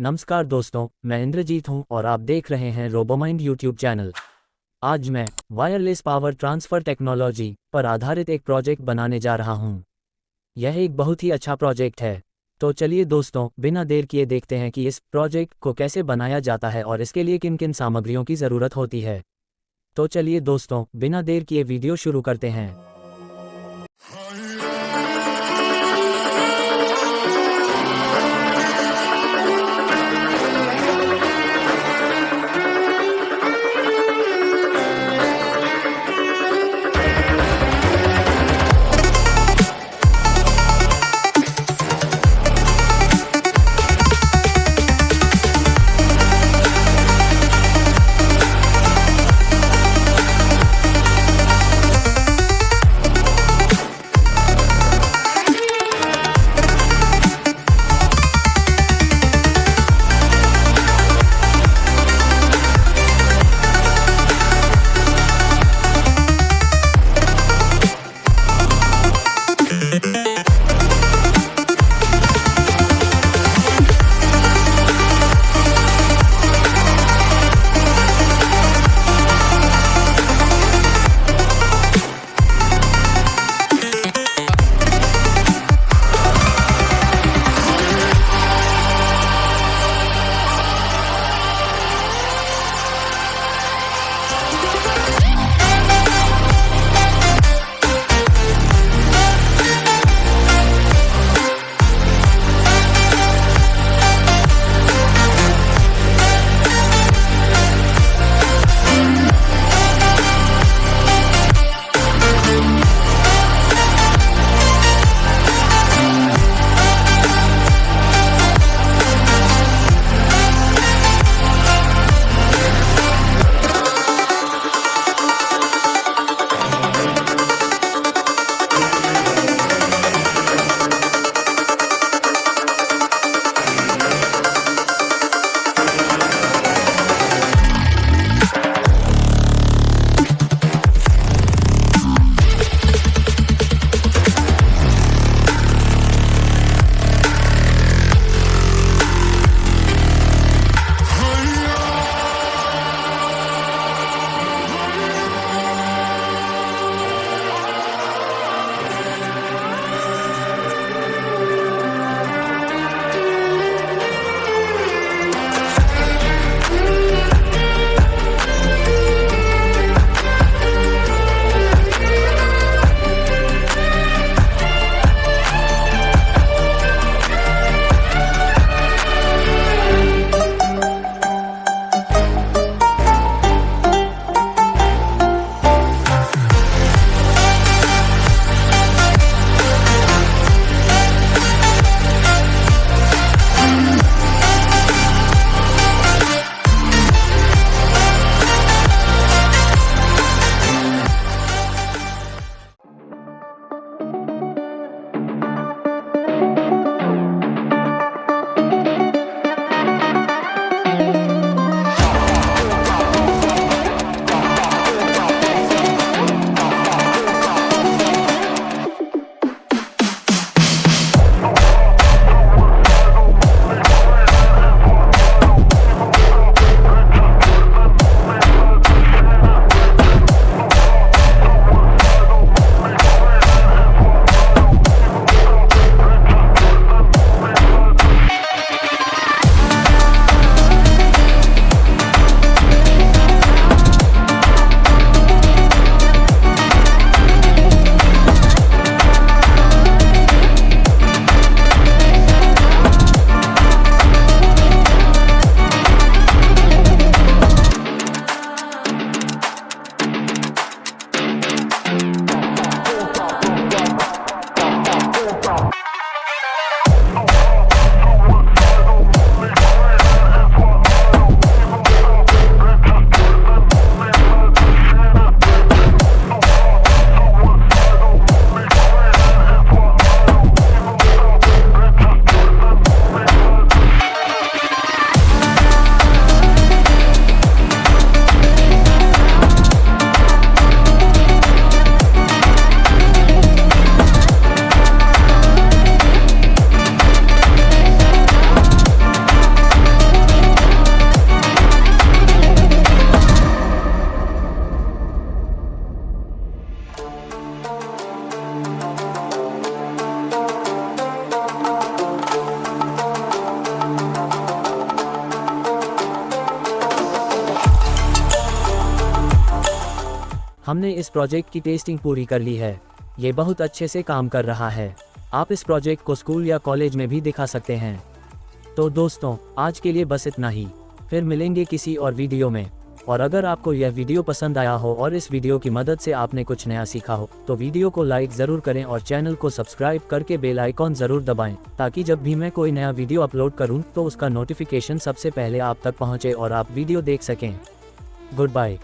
नमस्कार दोस्तों, मैं इंद्रजीत हूं और आप देख रहे हैं रोबोमाइंड यूट्यूब चैनल। आज मैं वायरलेस पावर ट्रांसफ़र टेक्नोलॉजी पर आधारित एक प्रोजेक्ट बनाने जा रहा हूं। यह एक बहुत ही अच्छा प्रोजेक्ट है। तो चलिए दोस्तों, बिना देर किए देखते हैं कि इस प्रोजेक्ट को कैसे बनाया जाता है और इसके लिए किन किन सामग्रियों की ज़रूरत होती है। तो चलिए दोस्तों, बिना देर किए वीडियो शुरू करते हैं। हमने इस प्रोजेक्ट की टेस्टिंग पूरी कर ली है। ये बहुत अच्छे से काम कर रहा है। आप इस प्रोजेक्ट को स्कूल या कॉलेज में भी दिखा सकते हैं। तो दोस्तों, आज के लिए बस इतना ही। फिर मिलेंगे किसी और वीडियो में। और अगर आपको यह वीडियो पसंद आया हो और इस वीडियो की मदद से आपने कुछ नया सीखा हो, तो वीडियो को लाइक ज़रूर करें और चैनल को सब्सक्राइब करके बेल आइकॉन ज़रूर दबाएं, ताकि जब भी मैं कोई नया वीडियो अपलोड करूं तो उसका नोटिफिकेशन सबसे पहले आप तक पहुंचे और आप वीडियो देख सकें। Good bye.